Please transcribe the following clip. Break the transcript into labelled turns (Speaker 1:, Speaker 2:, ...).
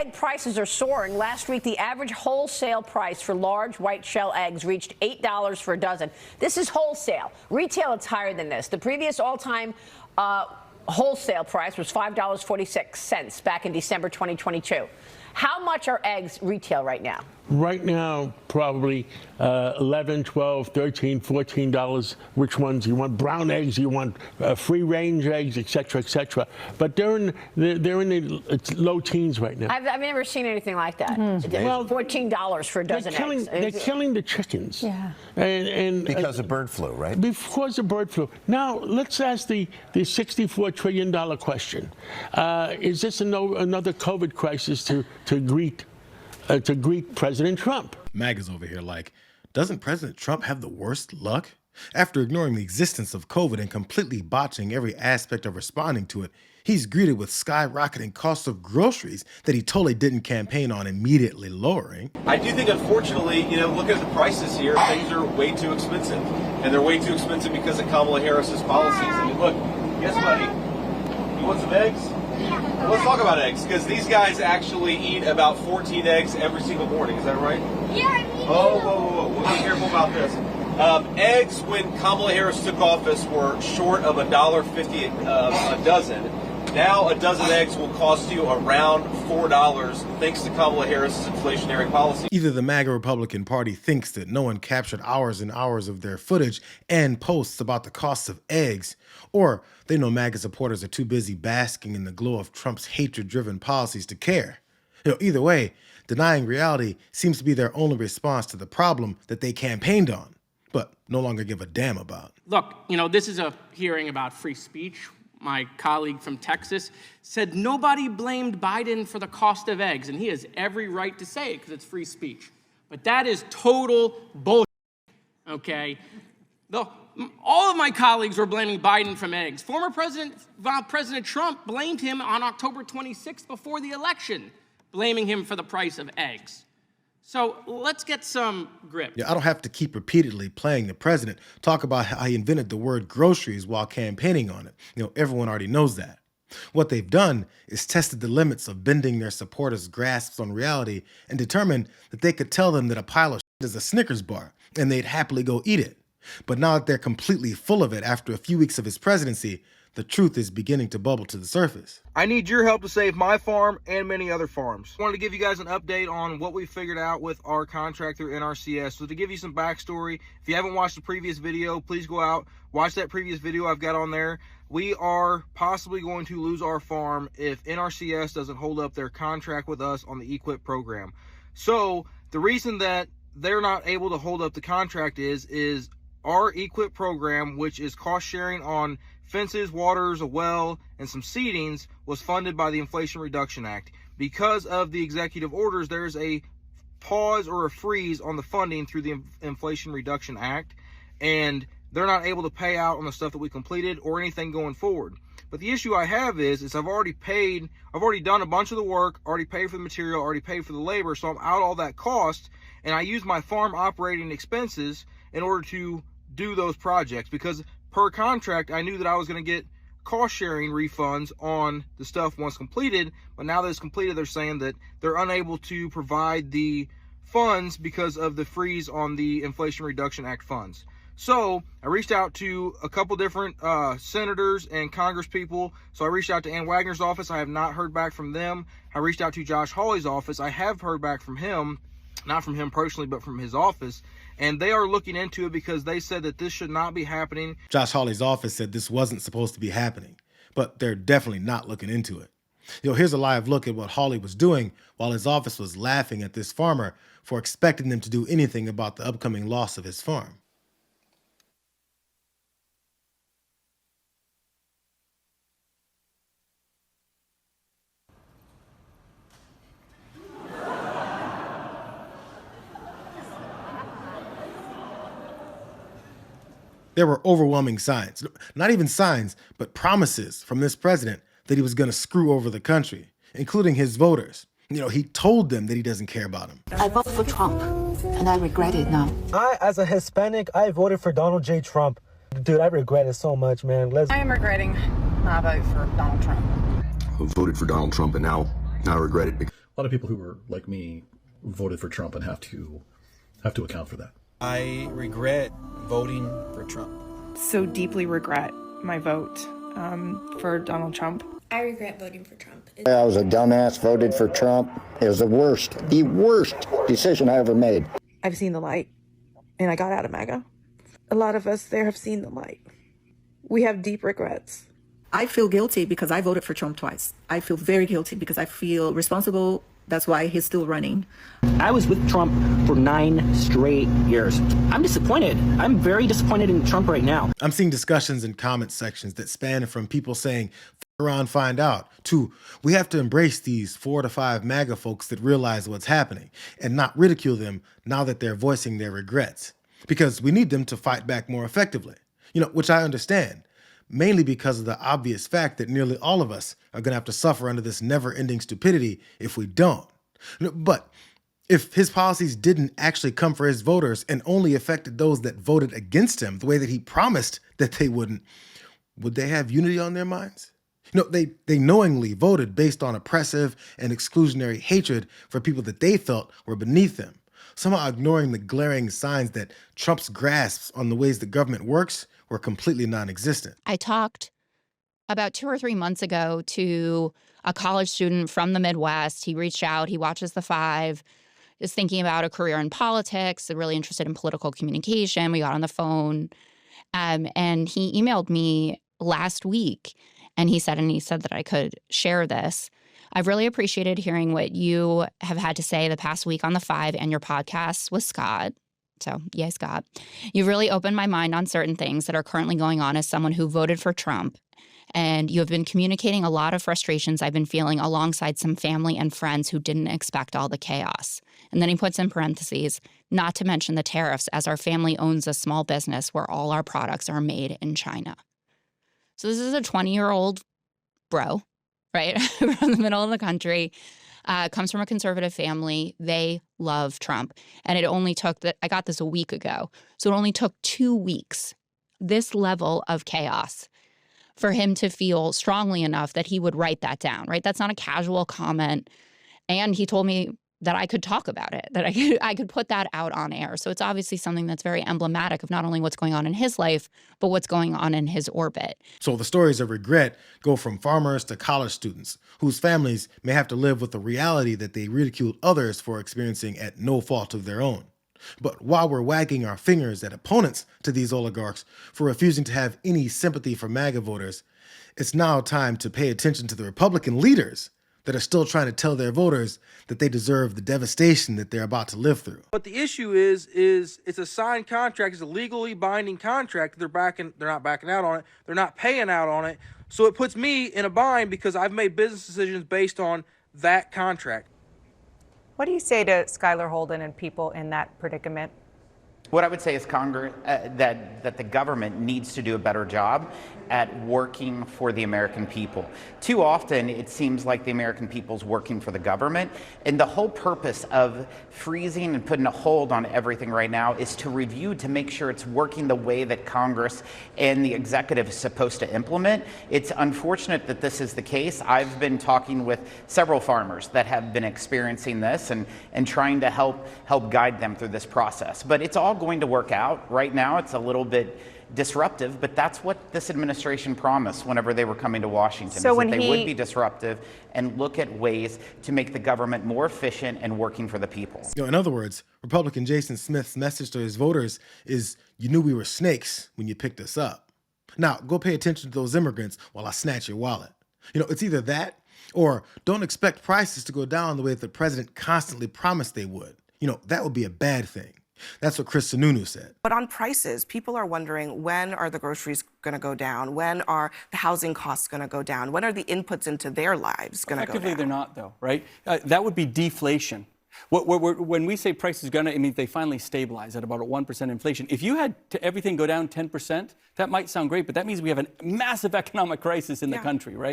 Speaker 1: Egg prices are soaring. Last week, the average wholesale price for large white shell eggs reached $8 for a dozen. This is wholesale. Retail, it's higher than this. The previous all-time wholesale price was $5.46 back in December 2022. How much are eggs retail right now?
Speaker 2: Right now, probably $11, $12, $13, $14. Which ones you want? Brown eggs, you want free-range eggs, et cetera, But they're in the low teens right now.
Speaker 1: I've never seen anything like that. Well, $14 for a dozen eggs.
Speaker 2: They're killing the chickens.
Speaker 1: Yeah.
Speaker 3: And because of bird flu, right?
Speaker 2: Because of bird flu. Now, let's ask the $64 trillion question. Is this another COVID crisis to greet President Trump?
Speaker 4: MAGA's over here like, doesn't President Trump have the worst luck? After ignoring the existence of COVID and completely botching every aspect of responding to it, he's greeted with skyrocketing costs of groceries that he totally didn't campaign on immediately lowering.
Speaker 5: I do think, unfortunately, looking at the prices here, things are way too expensive. And they're way too expensive because of Kamala Harris's policies. I mean, look, guess what? You want some eggs? Well, let's talk about eggs, because these guys actually eat about 14 eggs every single morning. Is that right?
Speaker 6: Yeah.
Speaker 5: Whoa. We'll be careful about this. Eggs, when Kamala Harris took office, were short of $1.50 a dozen. Now a dozen eggs will cost you around $4 thanks to Kamala Harris's inflationary policy.
Speaker 4: Either the MAGA Republican Party thinks that no one captured hours and hours of their footage and posts about the cost of eggs, or they know MAGA supporters are too busy basking in the glow of Trump's hatred-driven policies to care. Either way, denying reality seems to be their only response to the problem that they campaigned on, but no longer give a damn about.
Speaker 7: Look, this is a hearing about free speech. My colleague from Texas said nobody blamed Biden for the cost of eggs, and he has every right to say it because it's free speech. But that is total bullshit, okay? All of my colleagues were blaming Biden from eggs. Former President Trump blamed him on October 26th before the election, blaming him for the price of eggs. So let's get some grip.
Speaker 4: I don't have to keep repeatedly playing the president talk about how he invented the word groceries while campaigning on it. Everyone already knows that. What they've done is tested the limits of bending their supporters' grasps on reality and determined that they could tell them that a pile of shit is a Snickers bar and they'd happily go eat it. But now that they're completely full of it after a few weeks of his presidency, the truth is beginning to bubble to the surface.
Speaker 8: I need your help to save my farm and many other farms. I wanted to give you guys an update on what we figured out with our contract through NRCS. So to give you some backstory, if you haven't watched the previous video, please go out, watch that previous video I've got on there. We are possibly going to lose our farm if NRCS doesn't hold up their contract with us on the EQIP program. So the reason that they're not able to hold up the contract is our EQIP program, which is cost sharing on fences, waters, a well, and some seedings, was funded by the Inflation Reduction Act. Because of the executive orders, there's a pause or a freeze on the funding through the Inflation Reduction Act, and they're not able to pay out on the stuff that we completed or anything going forward. But the issue I have is I've already done a bunch of the work, already paid for the material, already paid for the labor, so I'm out all that cost, and I use my farm operating expenses in order to do those projects, because per contract, I knew that I was going to get cost-sharing refunds on the stuff once completed, but now that it's completed, they're saying that they're unable to provide the funds because of the freeze on the Inflation Reduction Act funds. So I reached out to a couple different senators and congresspeople. So I reached out to Ann Wagner's office. I have not heard back from them. I reached out to Josh Hawley's office. I have heard back from him, not from him personally, but from his office. And they are looking into it because they said that this should not be happening.
Speaker 4: Josh Hawley's office said this wasn't supposed to be happening, but they're definitely not looking into it. Here's a live look at what Hawley was doing while his office was laughing at this farmer for expecting them to do anything about the upcoming loss of his farm. There were overwhelming signs, not even signs, but promises from this president that he was going to screw over the country, including his voters. He told them that he doesn't care about them.
Speaker 9: I voted for Trump, and I regret it now.
Speaker 10: As a Hispanic, I voted for Donald J. Trump. Dude, I regret it so much, man.
Speaker 11: I am regretting my vote for Donald Trump.
Speaker 12: I voted for Donald Trump, and now I regret it.
Speaker 6: lot of people who were like me voted for Trump and have to account for that.
Speaker 11: I regret voting for Trump.
Speaker 12: So deeply regret my vote for Donald Trump.
Speaker 13: I regret voting for Trump.
Speaker 14: I was a dumbass, voted for Trump. It was the worst decision I ever made.
Speaker 12: I've seen the light, and I got out of MAGA. A lot of us there have seen the light. We have deep regrets.
Speaker 9: I feel guilty because I voted for Trump twice. I feel very guilty because I feel responsible. That's why he's still running.
Speaker 15: I was with Trump for 9 straight years. I'm disappointed. I'm very disappointed in Trump right now.
Speaker 4: I'm seeing discussions in comment sections that span from people saying, "F around, find out," to we have to embrace these 4 to 5 MAGA folks that realize what's happening and not ridicule them now that they're voicing their regrets. Because we need them to fight back more effectively, which I understand, mainly because of the obvious fact that nearly all of us are going to have to suffer under this never-ending stupidity if we don't. But if his policies didn't actually come for his voters and only affected those that voted against him the way that he promised that they wouldn't, would they have unity on their minds? They knowingly voted based on oppressive and exclusionary hatred for people that they felt were beneath them, somehow ignoring the glaring signs that Trump's grasps on the ways the government works were completely non-existent.
Speaker 16: I talked about 2 or 3 months ago to a college student from the Midwest. He reached out, he watches The Five, is thinking about a career in politics, really interested in political communication. We got on the phone, and he emailed me last week, and he said that I could share this. I've really appreciated hearing what you have had to say the past week on The Five and your podcast with Scott. So, yay, Scott. You've really opened my mind on certain things that are currently going on as someone who voted for Trump. And you have been communicating a lot of frustrations I've been feeling alongside some family and friends who didn't expect all the chaos. And then he puts in parentheses, not to mention the tariffs, as our family owns a small business where all our products are made in China. So this is a 20-year-old bro, right, from the middle of the country. Comes from a conservative family. They love Trump. And it only took I got this a week ago. So it only took 2 weeks, this level of chaos, for him to feel strongly enough that he would write that down, right? That's not a casual comment. And he told me that I could talk about it, that I could put that out on air. So it's obviously something that's very emblematic of not only what's going on in his life, but what's going on in his orbit.
Speaker 4: So the stories of regret go from farmers to college students whose families may have to live with the reality that they ridiculed others for experiencing at no fault of their own. But while we're wagging our fingers at opponents to these oligarchs for refusing to have any sympathy for MAGA voters, it's now time to pay attention to the Republican leaders that are still trying to tell their voters that they deserve the devastation that they're about to live through.
Speaker 8: But the issue is it's a signed contract. It's a legally binding contract. They're not backing out on it. They're not paying out on it. So it puts me in a bind because I've made business decisions based on that contract.
Speaker 17: What do you say to Skylar Holden and people in that predicament?
Speaker 18: What I would say is Congress, that the government needs to do a better job at working for the American people. Too often, it seems like the American people's working for the government, and the whole purpose of freezing and putting a hold on everything right now is to review to make sure it's working the way that Congress and the executive is supposed to implement. It's unfortunate that this is the case. I've been talking with several farmers that have been experiencing this and trying to help guide them through this process. But it's all going to work out. Right now, it's a little bit disruptive, but that's what this administration promised whenever they were coming to Washington,
Speaker 17: so
Speaker 18: is that they would be disruptive and look at ways to make the government more efficient and working for the people.
Speaker 4: In other words, Republican Jason Smith's message to his voters is, you knew we were snakes when you picked us up. Now, go pay attention to those immigrants while I snatch your wallet. It's either that or don't expect prices to go down the way that the president constantly promised they would. That would be a bad thing. That's what Chris Sununu said.
Speaker 19: But on prices, people are wondering, when are the groceries going to go down? When are the housing costs going to go down? When are the inputs into their lives going to go down?
Speaker 20: Effectively, they're not, though, right? That would be deflation. When we say price is going to, it means they finally stabilize at about a 1% inflation. If you had everything go down 10%, that might sound great, but that means we have a massive economic crisis in the country, right?